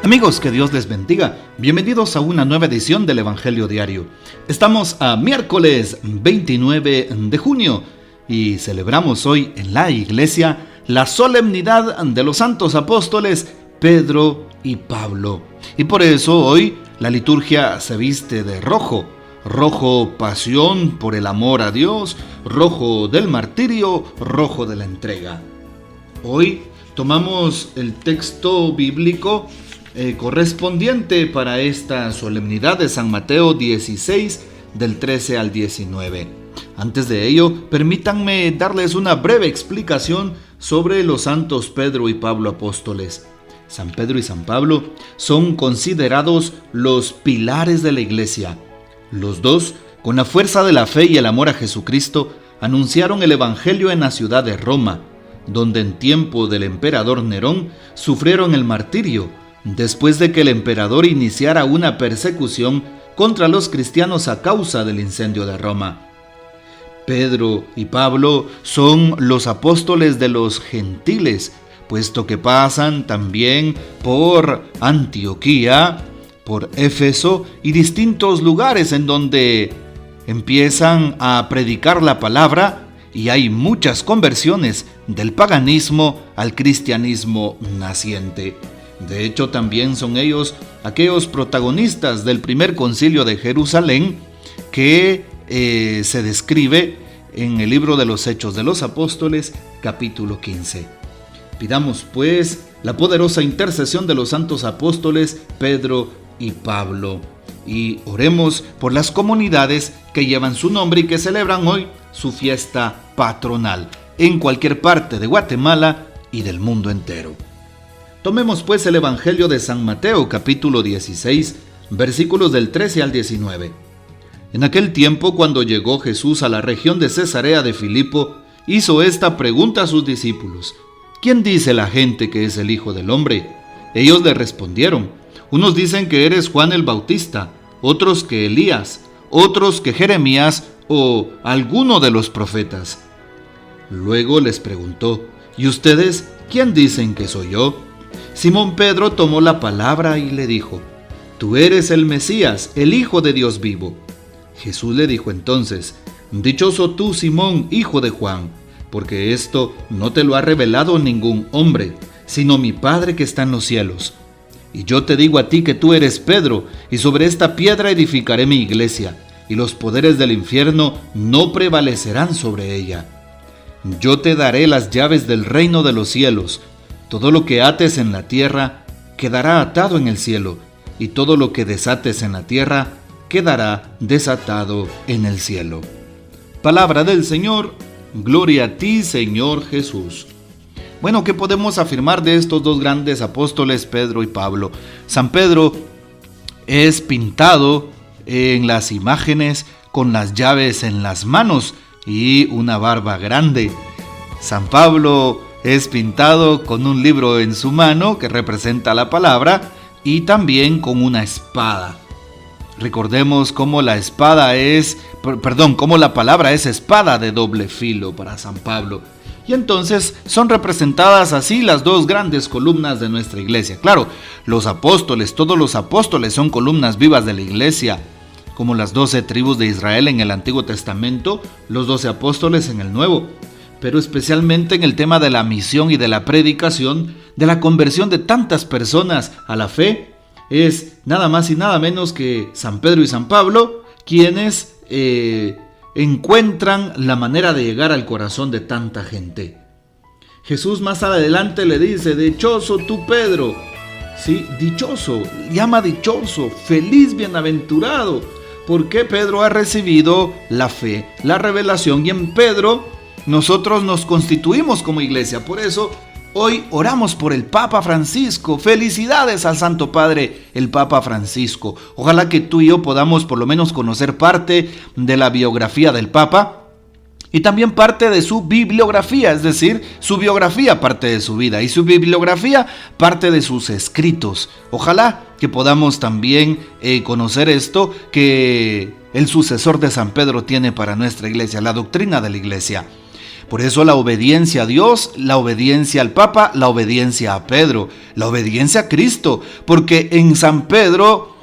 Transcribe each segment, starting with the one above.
Amigos, que Dios les bendiga. Bienvenidos a una nueva edición del Evangelio Diario. Estamos a miércoles 29 de junio y celebramos hoy en la iglesia la solemnidad de los santos apóstoles Pedro y Pablo. Y por eso hoy la liturgia se viste de rojo. Rojo pasión por el amor a Dios, rojo del martirio, rojo de la entrega. Hoy tomamos el texto bíblico correspondiente para esta solemnidad de San Mateo 16, del 13 al 19. Antes de ello, permítanme darles una breve explicación sobre los santos Pedro y Pablo apóstoles. San Pedro y San Pablo son considerados los pilares de la iglesia. Los dos, con la fuerza de la fe y el amor a Jesucristo, anunciaron el Evangelio en la ciudad de Roma, donde en tiempo del emperador Nerón sufrieron el martirio, después de que el emperador iniciara una persecución contra los cristianos a causa del incendio de Roma. Pedro y Pablo son los apóstoles de los gentiles, puesto que pasan también por Antioquía, por Éfeso y distintos lugares en donde empiezan a predicar la palabra y hay muchas conversiones del paganismo al cristianismo naciente. De hecho, también son ellos aquellos protagonistas del primer concilio de Jerusalén que se describe en el libro de los Hechos de los Apóstoles, capítulo 15. Pidamos pues la poderosa intercesión de los santos apóstoles Pedro y Pablo y oremos por las comunidades que llevan su nombre y que celebran hoy su fiesta patronal en cualquier parte de Guatemala y del mundo entero. Tomemos pues el Evangelio de San Mateo, capítulo 16, versículos del 13 al 19. En aquel tiempo, cuando llegó Jesús a la región de Cesarea de Filipo, hizo esta pregunta a sus discípulos: ¿Quién dice la gente que es el Hijo del Hombre? Ellos le respondieron: unos dicen que eres Juan el Bautista, otros que Elías, otros que Jeremías o alguno de los profetas. Luego les preguntó: ¿y ustedes quién dicen que soy yo? Simón Pedro tomó la palabra y le dijo: Tú eres el Mesías, el Hijo de Dios vivo. Jesús le dijo entonces: Dichoso tú, Simón, hijo de Juan, porque esto no te lo ha revelado ningún hombre, sino mi Padre que está en los cielos. Y yo te digo a ti que tú eres Pedro, y sobre esta piedra edificaré mi iglesia, y los poderes del infierno no prevalecerán sobre ella. Yo te daré las llaves del reino de los cielos. Todo lo que ates en la tierra quedará atado en el cielo, y todo lo que desates en la tierra quedará desatado en el cielo. Palabra del Señor, gloria a ti, Señor Jesús. Bueno, ¿qué podemos afirmar de estos dos grandes apóstoles, Pedro y Pablo? San Pedro es pintado en las imágenes con las llaves en las manos y una barba grande. San Pablo es pintado con un libro en su mano que representa la palabra y también con una espada. Recordemos cómo la palabra es espada de doble filo para San Pablo. Y entonces son representadas así las dos grandes columnas de nuestra iglesia. Claro, los apóstoles, todos los apóstoles son columnas vivas de la iglesia, como las 12 tribus de Israel en el Antiguo Testamento, los 12 apóstoles en el Nuevo. Pero especialmente en el tema de la misión y de la predicación, de la conversión de tantas personas a la fe, es nada más y nada menos que San Pedro y San Pablo quienes encuentran la manera de llegar al corazón de tanta gente. Jesús más adelante le dice: dichoso tú, Pedro. Sí, dichoso, llama dichoso, feliz, bienaventurado, porque Pedro ha recibido la fe, la revelación, y en Pedro nosotros nos constituimos como iglesia. Por eso hoy oramos por el Papa Francisco. Felicidades al Santo Padre, el Papa Francisco. Ojalá que tú y yo podamos por lo menos conocer parte de la biografía del Papa y también parte de su bibliografía, es decir, su biografía parte de su vida y su bibliografía parte de sus escritos. Ojalá que podamos también conocer esto que el sucesor de San Pedro tiene para nuestra iglesia, la doctrina de la iglesia. Por eso la obediencia a Dios, la obediencia al Papa, la obediencia a Pedro, la obediencia a Cristo, porque en San Pedro,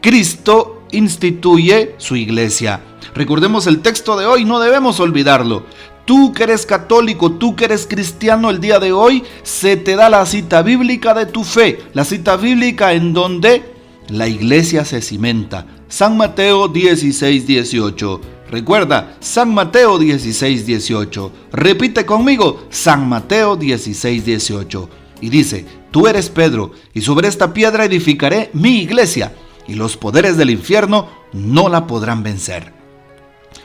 Cristo instituye su iglesia. Recordemos el texto de hoy, no debemos olvidarlo. Tú que eres católico, tú que eres cristiano, el día de hoy se te da la cita bíblica de tu fe, la cita bíblica en donde la iglesia se cimenta. San Mateo 16:18. Recuerda, San Mateo 16:18. Repite conmigo, San Mateo 16:18. Y dice, tú eres Pedro, y sobre esta piedra edificaré mi iglesia, y los poderes del infierno no la podrán vencer.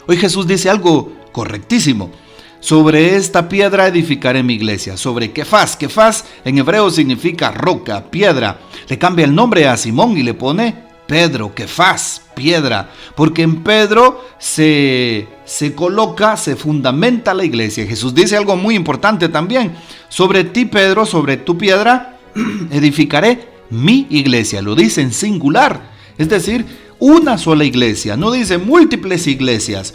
Hoy Jesús dice algo correctísimo. Sobre esta piedra edificaré mi iglesia. Sobre Kefas. Kefas en hebreo significa roca, piedra. Le cambia el nombre a Simón y le pone Pedro, Kefas, piedra. Porque en Pedro se coloca, se fundamenta la iglesia. Jesús dice algo muy importante también. Sobre ti, Pedro, sobre tu piedra, edificaré mi iglesia. Lo dice en singular. Es decir, una sola iglesia. No dice múltiples iglesias.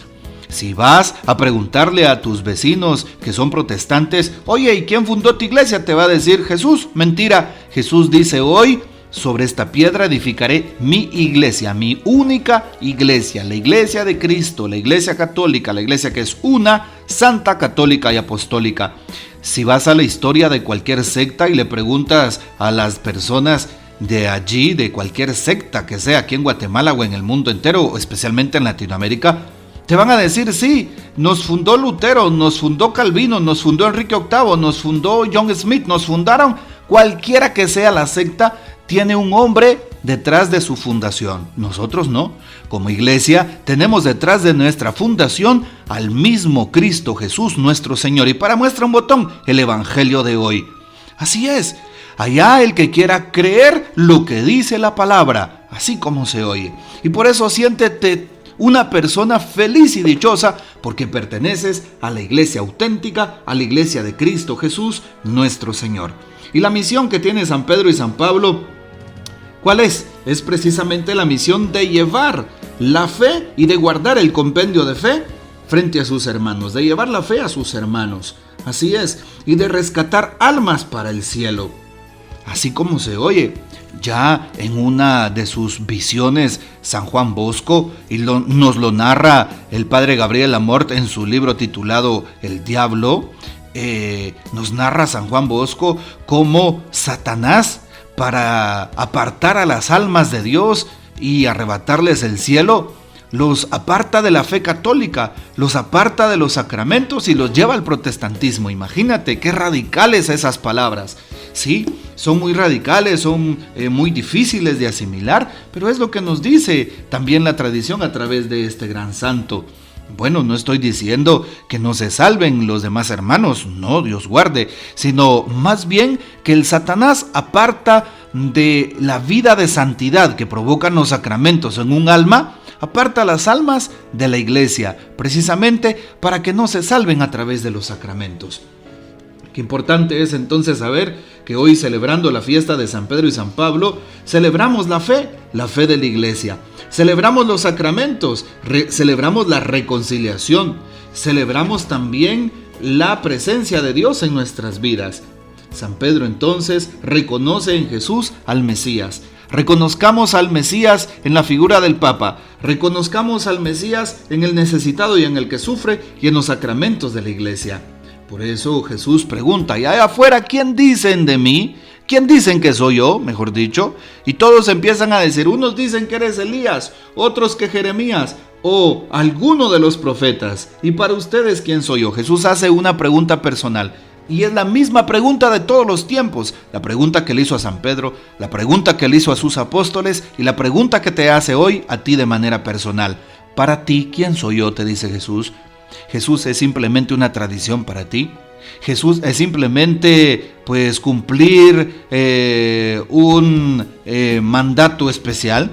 Si vas a preguntarle a tus vecinos que son protestantes, oye, ¿y quién fundó tu iglesia? Te va a decir Jesús. Mentira. Jesús dice hoy, sobre esta piedra edificaré mi iglesia, mi única iglesia, la iglesia de Cristo, la iglesia católica, la iglesia que es una, santa, católica y apostólica. Si vas a la historia de cualquier secta y le preguntas a las personas de allí, de cualquier secta que sea aquí en Guatemala o en el mundo entero, o especialmente en Latinoamérica, te van a decir, sí, nos fundó Lutero, nos fundó Calvino, nos fundó Enrique VIII, nos fundó John Smith, nos fundaron. Cualquiera que sea la secta, tiene un hombre detrás de su fundación. Nosotros no. Como iglesia, tenemos detrás de nuestra fundación al mismo Cristo Jesús, nuestro Señor. Y para muestra un botón, el Evangelio de hoy. Así es. Allá el que quiera creer lo que dice la palabra, así como se oye. Y por eso siéntete una persona feliz y dichosa porque perteneces a la iglesia auténtica, a la iglesia de Cristo Jesús, nuestro Señor. Y la misión que tiene San Pedro y San Pablo, ¿cuál es? Es precisamente la misión de llevar la fe y de guardar el compendio de fe frente a sus hermanos, de llevar la fe a sus hermanos. Así es, y de rescatar almas para el cielo. Así como se oye. Ya en una de sus visiones, San Juan Bosco, y nos lo narra el padre Gabriel Amort en su libro titulado El Diablo, nos narra San Juan Bosco cómo Satanás, para apartar a las almas de Dios y arrebatarles el cielo, los aparta de la fe católica, los aparta de los sacramentos y los lleva al protestantismo. Imagínate qué radicales esas palabras. Sí, son muy radicales, son muy difíciles de asimilar, pero es lo que nos dice también la tradición a través de este gran santo. Bueno, no estoy diciendo que no se salven los demás hermanos, no, Dios guarde, sino más bien que el Satanás aparta de la vida de santidad que provocan los sacramentos en un alma, aparta las almas de la iglesia, precisamente para que no se salven a través de los sacramentos. Qué importante es entonces saber que hoy, celebrando la fiesta de San Pedro y San Pablo, celebramos la fe de la iglesia. Celebramos los sacramentos, celebramos la reconciliación, celebramos también la presencia de Dios en nuestras vidas. San Pedro entonces reconoce en Jesús al Mesías. Reconozcamos al Mesías en la figura del Papa. Reconozcamos al Mesías en el necesitado y en el que sufre y en los sacramentos de la iglesia. Por eso Jesús pregunta, ¿y allá afuera quién dicen de mí? ¿Quién dicen que soy yo, mejor dicho? Y todos empiezan a decir, unos dicen que eres Elías, otros que Jeremías o alguno de los profetas. ¿Y para ustedes quién soy yo? Jesús hace una pregunta personal. Y es la misma pregunta de todos los tiempos. La pregunta que le hizo a San Pedro, la pregunta que le hizo a sus apóstoles y la pregunta que te hace hoy a ti de manera personal. Para ti, ¿quién soy yo?, te dice Jesús. Jesús es simplemente una tradición para ti. Jesús es simplemente cumplir un mandato especial.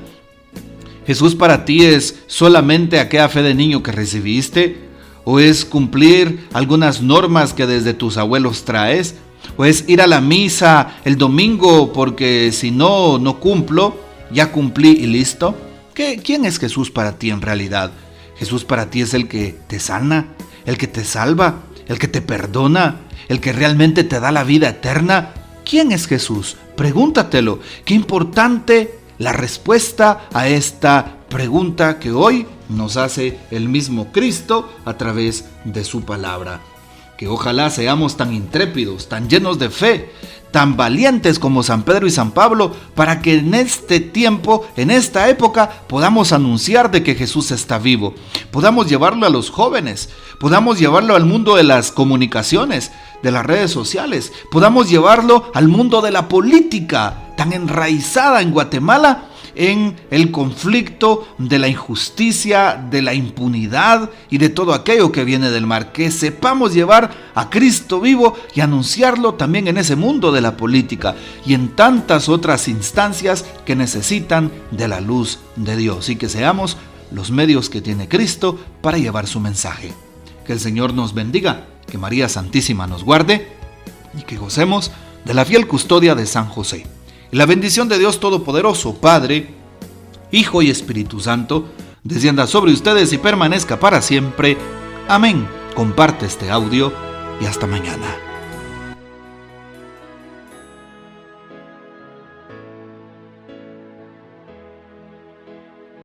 Jesús para ti es solamente aquella fe de niño que recibiste, o es cumplir algunas normas que desde tus abuelos traes, o es ir a la misa el domingo porque si no cumplo, ya cumplí y listo. ¿Quién es Jesús para ti en realidad? Jesús para ti es el que te sana, el que te salva, el que te perdona, el que realmente te da la vida eterna. ¿Quién es Jesús? Pregúntatelo. Qué importante la respuesta a esta pregunta que hoy nos hace el mismo Cristo a través de su palabra. Que ojalá seamos tan intrépidos, tan llenos de fe, tan valientes como San Pedro y San Pablo, para que en este tiempo, en esta época, podamos anunciar de que Jesús está vivo. Podamos llevarlo a los jóvenes, podamos llevarlo al mundo de las comunicaciones, de las redes sociales, podamos llevarlo al mundo de la política, tan enraizada en Guatemala, en el conflicto de la injusticia, de la impunidad y de todo aquello que viene del mar. Que sepamos llevar a Cristo vivo y anunciarlo también en ese mundo de la política y en tantas otras instancias que necesitan de la luz de Dios, y que seamos los medios que tiene Cristo para llevar su mensaje. Que el Señor nos bendiga, que María Santísima nos guarde y que gocemos de la fiel custodia de San José. Y la bendición de Dios Todopoderoso, Padre, Hijo y Espíritu Santo, descienda sobre ustedes y permanezca para siempre. Amén. Comparte este audio y hasta mañana.